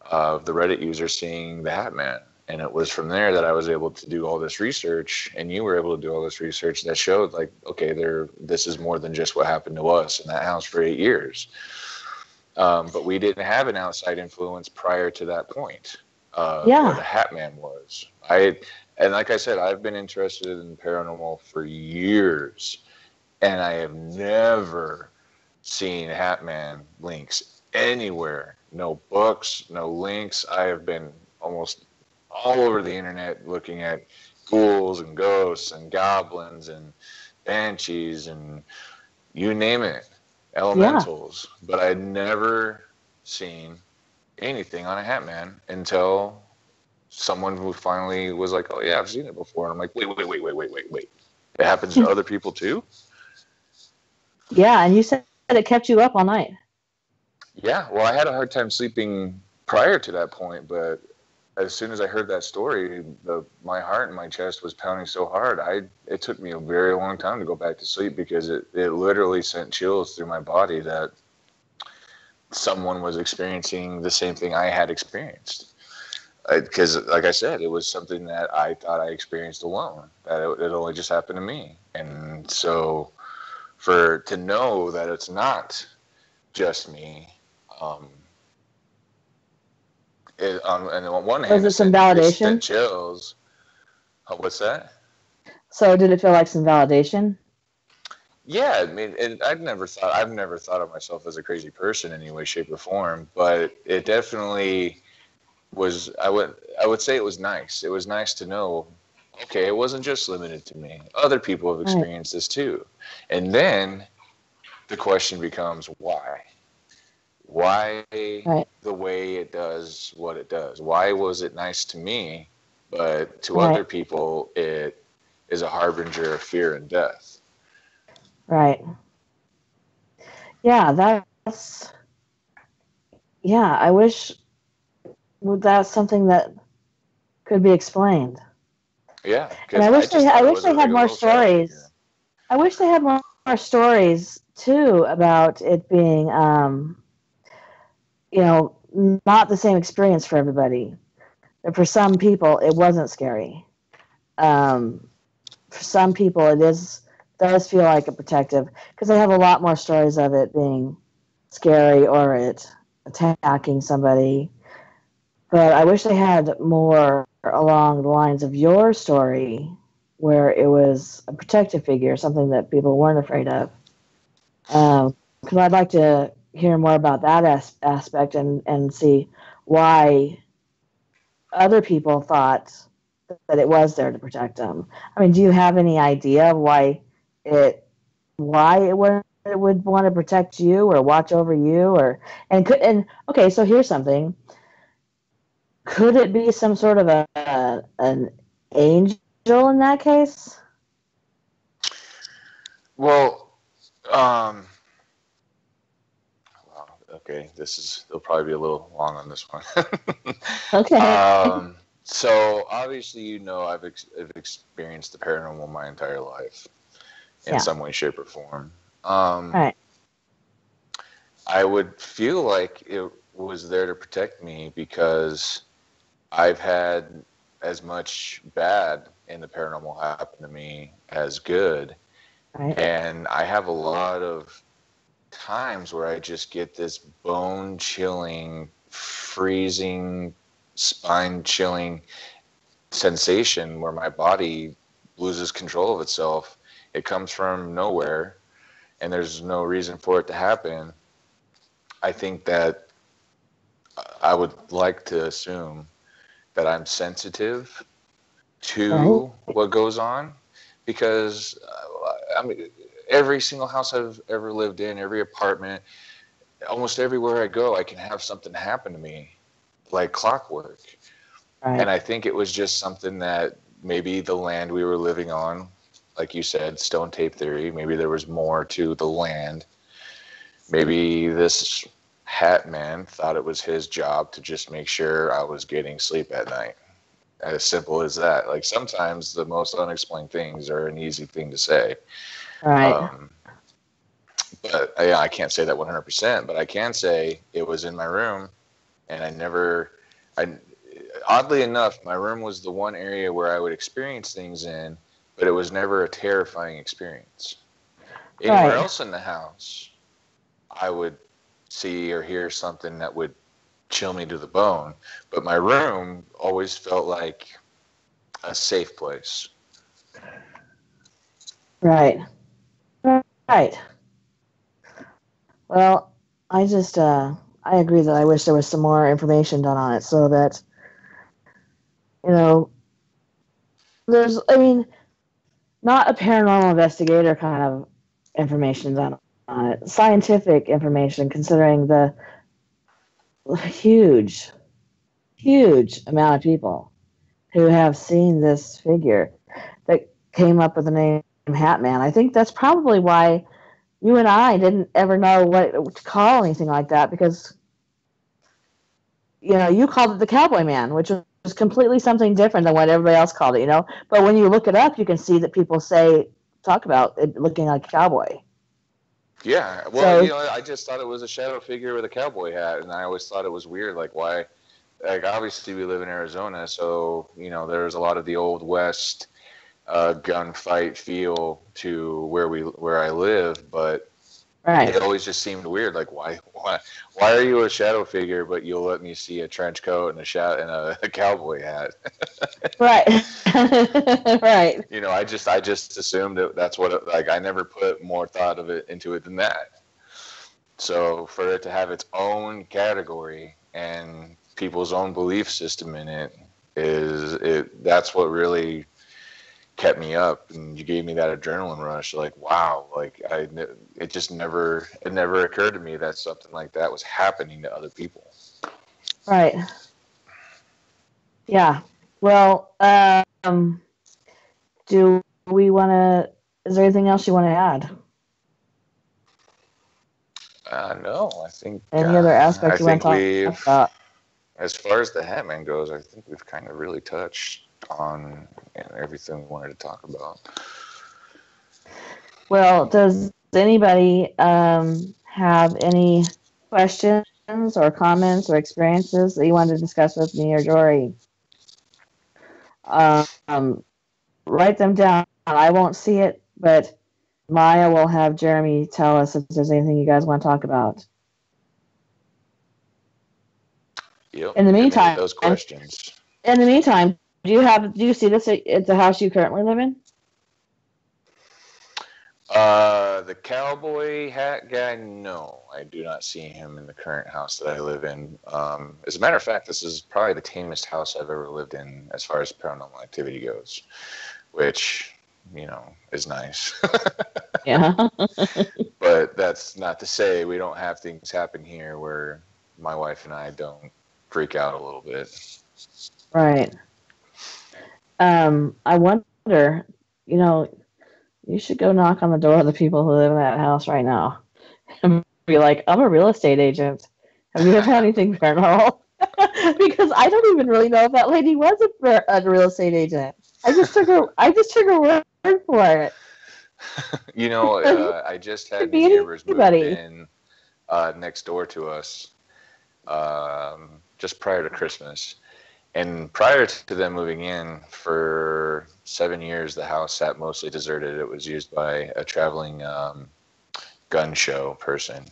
of the Reddit user seeing the Hat Man. And it was from there that I was able to do all this research, and you were able to do all this research that showed, like, okay, this is more than just what happened to us in that house for 8 years. But we didn't have an outside influence prior to that point of what the Hat Man was. And like I said, I've been interested in paranormal for years, and I have never seen Hat Man links anywhere. No books, no links. I have been almost all over the internet looking at ghouls and ghosts and goblins and banshees and you name it, elementals. Yeah. But I'd never seen anything on a Hat Man until someone who finally was like, oh yeah, I've seen it before. And I'm like, wait. It happens to other people too? Yeah, and you said it kept you up all night. Yeah, well, I had a hard time sleeping prior to that point, but as soon as I heard that story, my heart in my chest was pounding so hard. It took me a very long time to go back to sleep, because it literally sent chills through my body that someone was experiencing the same thing I had experienced. Because, like I said, it was something that I thought I experienced alone, that it only just happened to me. And so to know that it's not just me, and on one hand, was it some validation? Sent chills. What's that? So did it feel like some validation? Yeah, I mean, I've never thought of myself as a crazy person in any way, shape, or form, but it definitely was. I would say it was nice. It was nice to know, okay, it wasn't just limited to me. Other people have experienced this too. And then the question becomes, why? Why the way it does what it does? Why was it nice to me, but to other people it is a harbinger of fear and death? Right. Yeah, I wish that's something that could be explained. Yeah, and I wish they had more stories. I wish they had more stories too about it being, not the same experience for everybody. For some people, it wasn't scary. For some people, it does feel like a protective, because they have a lot more stories of it being scary or it attacking somebody. But I wish they had more along the lines of your story, where it was a protective figure, something that people weren't afraid of. Because I'd like to hear more about that aspect and see why other people thought that it was there to protect them. I mean, do you have any idea of why it would want to protect you or watch over you, okay, so here's something. Could it be some sort of an angel in that case? Well, okay, there'll probably be a little long on this one. Okay. So obviously, I've experienced the paranormal my entire life in some way, shape, or form. Right. I would feel like it was there to protect me, because I've had as much bad in the paranormal happen to me as good. Right. And I have a lot of times where I just get this bone-chilling, freezing, spine-chilling sensation where my body loses control of itself. It comes from nowhere, and there's no reason for it to happen. I think that I would like to assume that I'm sensitive to what goes on, because I mean, every single house I've ever lived in, every apartment, almost everywhere I go, I can have something happen to me like clockwork. Right. And I think it was just something that maybe the land we were living on, like you said, stone tape theory, maybe there was more to the land. Maybe this hat man thought it was his job to just make sure I was getting sleep at night. As simple as that. Like, sometimes the most unexplained things are an easy thing to say. Right. But yeah, I can't say that 100%, but I can say it was in my room, and oddly enough, my room was the one area where I would experience things in, but it was never a terrifying experience. Anywhere else in the house, I would see or hear something that would chill me to the bone, but my room always felt like a safe place. Right. Right. Well, I just I agree that I wish there was some more information done on it, so that, there's, not a paranormal investigator kind of information done on it, scientific information, considering the huge amount of people who have seen this figure that came up with the name Hat Man. I think that's probably why you and I didn't ever know what to call anything like that, because, you called it the Cowboy Man, which was completely something different than what everybody else called it, But when you look it up, you can see that people talk about it looking like a cowboy. Yeah, well, I just thought it was a shadow figure with a cowboy hat, and I always thought it was weird, like, why, like, obviously we live in Arizona, so, there's a lot of the Old West gunfight feel to where I live, but it always just seemed weird. Like, why are you a shadow figure, but you'll let me see a trench coat and a cowboy hat? Right. Right. I just assumed that's what I never put more thought into it than that. So for it to have its own category and people's own belief system in it that's what really kept me up, and you gave me that adrenaline rush. Like, wow, like it never occurred to me that something like that was happening to other people. Right. Yeah. Well, do we want to? Is there anything else you want to add? No, I think. Any other aspects you want to talk about? As far as the Hat Man goes, I think we've kind of really touched on everything we wanted to talk about. Well, does anybody have any questions or comments or experiences that you want to discuss with me or Jory? Write them down. I won't see it, but Maya will have Jeremy tell us if there's anything you guys want to talk about. Yep. In the meantime, those questions. In the meantime, do you see this at the house you currently live in? The cowboy hat guy, no, I do not see him in the current house that I live in. As a matter of fact, this is probably the tamest house I've ever lived in as far as paranormal activity goes, which, is nice. Yeah. But that's not to say we don't have things happen here where my wife and I don't freak out a little bit. Right. I wonder, you should go knock on the door of the people who live in that house right now and be like, I'm a real estate agent. Have you ever had anything paranormal? Because I don't even really know if that lady was a real estate agent. I just took her word for it. I just had the neighbors move in next door to us just prior to Christmas. And prior to them moving in, for 7 years, the house sat mostly deserted. It was used by a traveling gun show person.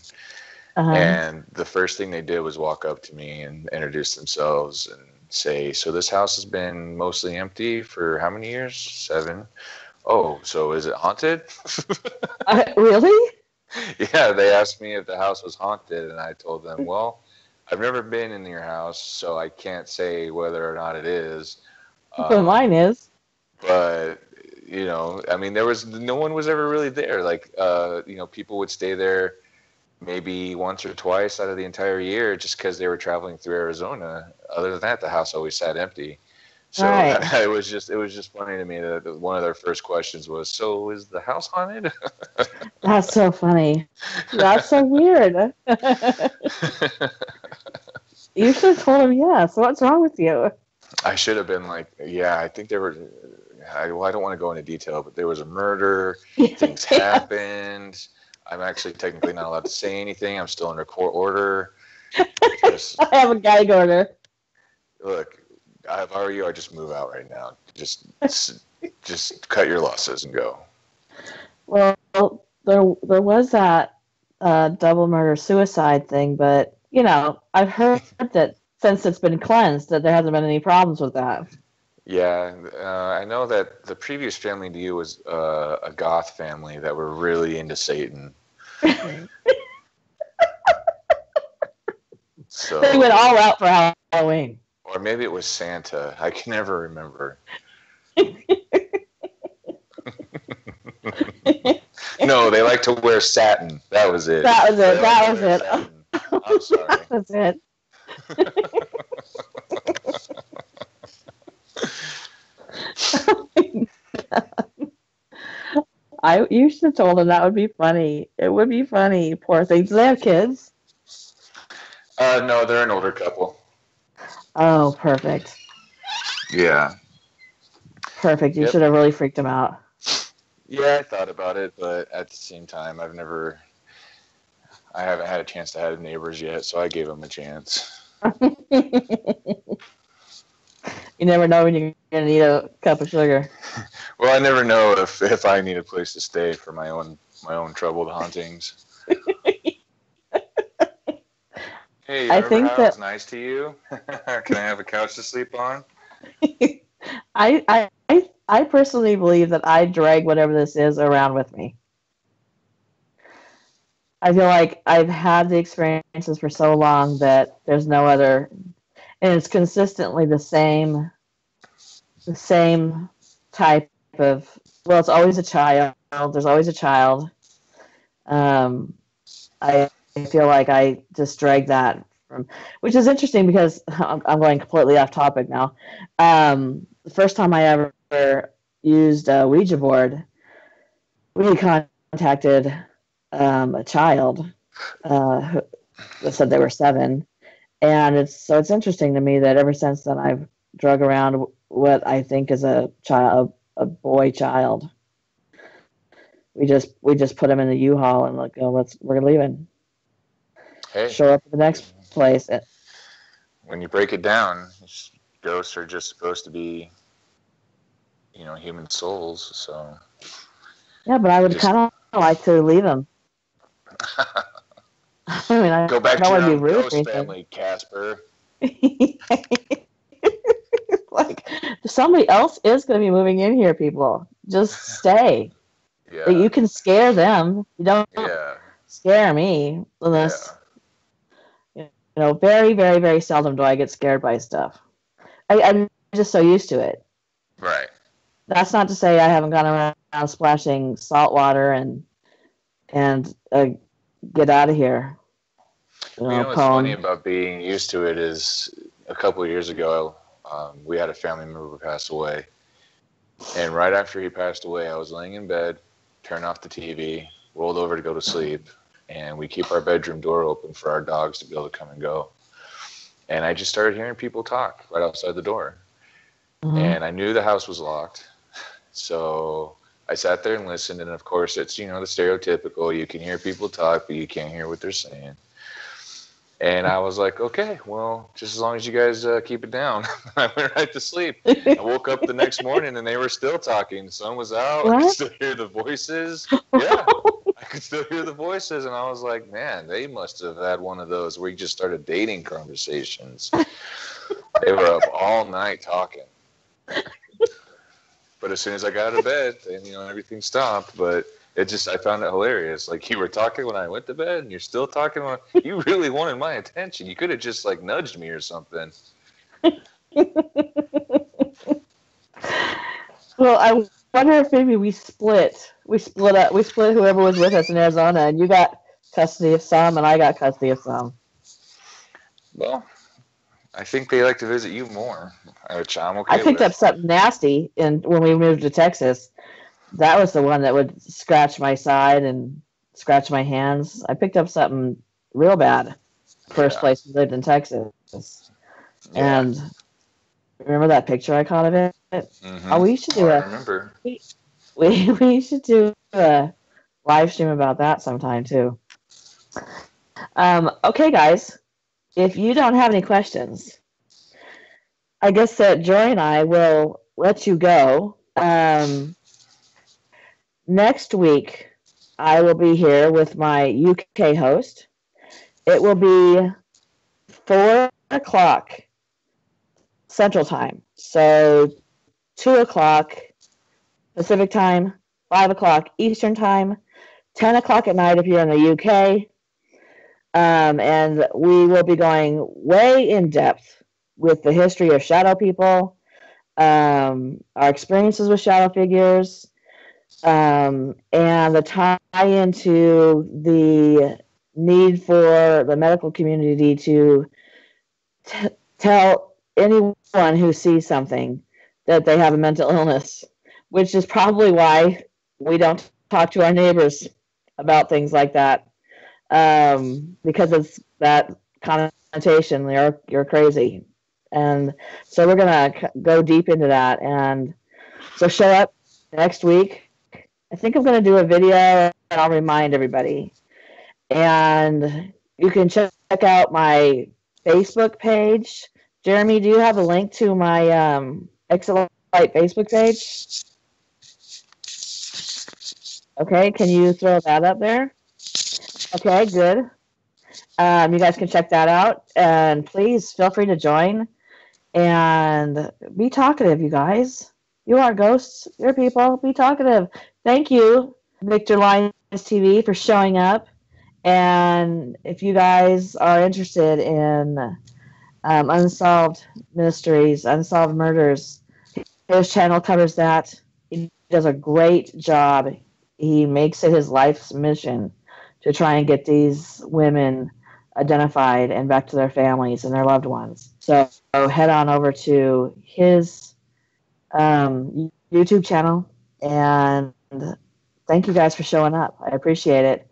Uh-huh. And the first thing they did was walk up to me and introduce themselves and say, so this house has been mostly empty for how many years? 7. Oh, so is it haunted? Really? Yeah, they asked me if the house was haunted, and I told them, well, I've never been in your house, so I can't say whether or not it is. But mine is. But I mean, no one was ever really there. Like, people would stay there maybe once or twice out of the entire year just because they were traveling through Arizona. Other than that, the house always sat empty. So Right. it was just funny to me that one of their first questions was, "So is the house haunted?" That's so funny. That's so weird. You should have told him yes. What's wrong with you? I should have been like, yeah, I think there were. I don't want to go into detail, but there was a murder. Things happened. I'm actually technically not allowed to say anything. I'm still under court order. I have a gag order. Look, if I were you, I'd just move out right now. Just cut your losses and go. Well, there was that double murder suicide thing, but I've heard that since it's been cleansed, that there hasn't been any problems with that. Yeah, I know that the previous family to you was a goth family that were really into Satan. So they went all out for Halloween. Or maybe it was Santa. I can never remember. No, they like to wear satin. That was it. That was it. I'm sorry. That's it. You should have told him that would be funny. It would be funny. Poor things. Do they have kids? No, they're an older couple. Oh, perfect. Yeah. Perfect. You should have really freaked him out. Yeah, I thought about it, but at the same time, I haven't had a chance to have neighbors yet, so I gave them a chance. You never know when you're going to need a cup of sugar. Well, I never know if I need a place to stay for my own troubled hauntings. Hey, I think how I was nice to you? Can I have a couch to sleep on? I personally believe that I drag whatever this is around with me. I feel like I've had the experiences for so long that there's no other, and it's consistently the same type of. Well, it's always a child. There's always a child. I feel like I just drag that from, which is interesting because I'm going completely off topic now. The first time I ever used a Ouija board, we contacted a child who said they were 7, and it's interesting to me that ever since then I've drug around what I think is a boy child. We just put him in the U-Haul and we're leaving. Hey, show up at the next place. When you break it down, ghosts are just supposed to be, human souls. So. Yeah, but I would kind of like to leave them. I mean, go back to your own ghost family, Casper. Like, somebody else is going to be moving in here, people. Just stay. Yeah. But you can scare them. You don't scare me unless, very, very, very seldom do I get scared by stuff. I'm just so used to it. Right. That's not to say I haven't gone around splashing salt water and get out of here. What's funny about being used to it is a couple of years ago, we had a family member who passed away. And right after he passed away, I was laying in bed, turned off the TV, rolled over to go to sleep, and we keep our bedroom door open for our dogs to be able to come and go. And I just started hearing people talk right outside the door. Mm-hmm. And I knew the house was locked. So I sat there and listened, and of course it's, the stereotypical, you can hear people talk, but you can't hear what they're saying. And I was like, okay, well, just as long as you guys keep it down. I went right to sleep. I woke up the next morning, and they were still talking. The sun was out. What? I could still hear the voices. Yeah, I could still hear the voices. And I was like, man, they must have had one of those where you just started dating conversations. They were up all night talking. But as soon as I got out of bed, then, everything stopped. But I found it hilarious. Like, you were talking when I went to bed, and you're still talking when you really wanted my attention. You could have just, nudged me or something. Well, I wonder if maybe we split. We split up. We split whoever was with us in Arizona, and you got custody of some, and I got custody of some. Well, I think they like to visit you more, which I'm okay with. I picked up something nasty, and when we moved to Texas, that was the one that would scratch my side and scratch my hands. I picked up something real bad. First place we lived in Texas, and remember that picture I caught of it? Mm-hmm. Oh, we should do I remember. We should do a live stream about that sometime too. Okay, guys, if you don't have any questions, I guess that Joy and I will let you go. Next week, I will be here with my UK host. It will be 4 o'clock Central Time. So 2 o'clock Pacific Time, 5 o'clock Eastern Time, 10 o'clock at night if you're in the UK. And we will be going way in depth with the history of shadow people, our experiences with shadow figures, and the tie into the need for the medical community to tell anyone who sees something that they have a mental illness, which is probably why we don't talk to our neighbors about things like that, because it's that connotation, you're crazy. And so we're going to go deep into that. And so show up next week. I think I'm going to do a video, and I'll remind everybody. And you can check out my Facebook page. Jeremy, do you have a link to my Excellent Facebook page? Okay, can you throw that up there? Okay, good. You guys can check that out. And please feel free to join. And be talkative, you guys. You are ghosts. You're people. Be talkative. Thank you, Victor Lyons TV, for showing up. And if you guys are interested in unsolved mysteries, unsolved murders, his channel covers that. He does a great job. He makes it his life's mission to try and get these women identified and back to their families and their loved ones. So head on over to his YouTube channel, and thank you guys for showing up. I appreciate it.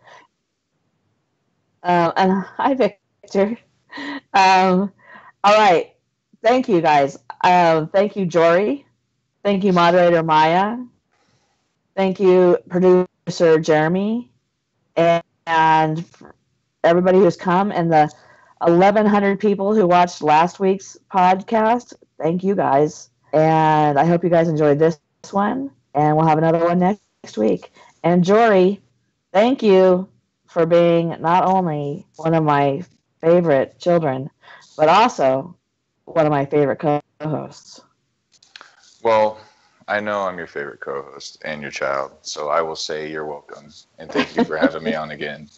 And hi, Victor. All right. Thank you, guys. Thank you, Jory. Thank you, moderator Maya. Thank you, producer Jeremy. And everybody who's come, and the 1,100 people who watched last week's podcast. Thank you, guys. And I hope you guys enjoyed this one. And we'll have another one next week. And Jory, thank you for being not only one of my favorite children, but also one of my favorite co-hosts. Well, I know I'm your favorite co-host and your child, so I will say you're welcome. And thank you for having me on again.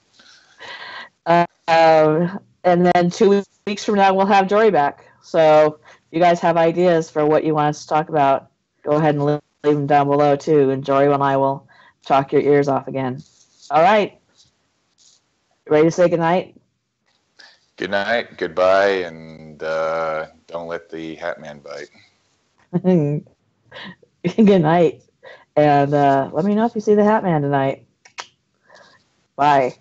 And then 2 weeks from now, we'll have Jory back. So if you guys have ideas for what you want us to talk about, go ahead and leave them down below, too. And Jory and I will talk your ears off again. All right. Ready to say goodnight? Good night, goodbye, and don't let the Hat Man bite. Good night. And let me know if you see the Hat Man tonight. Bye.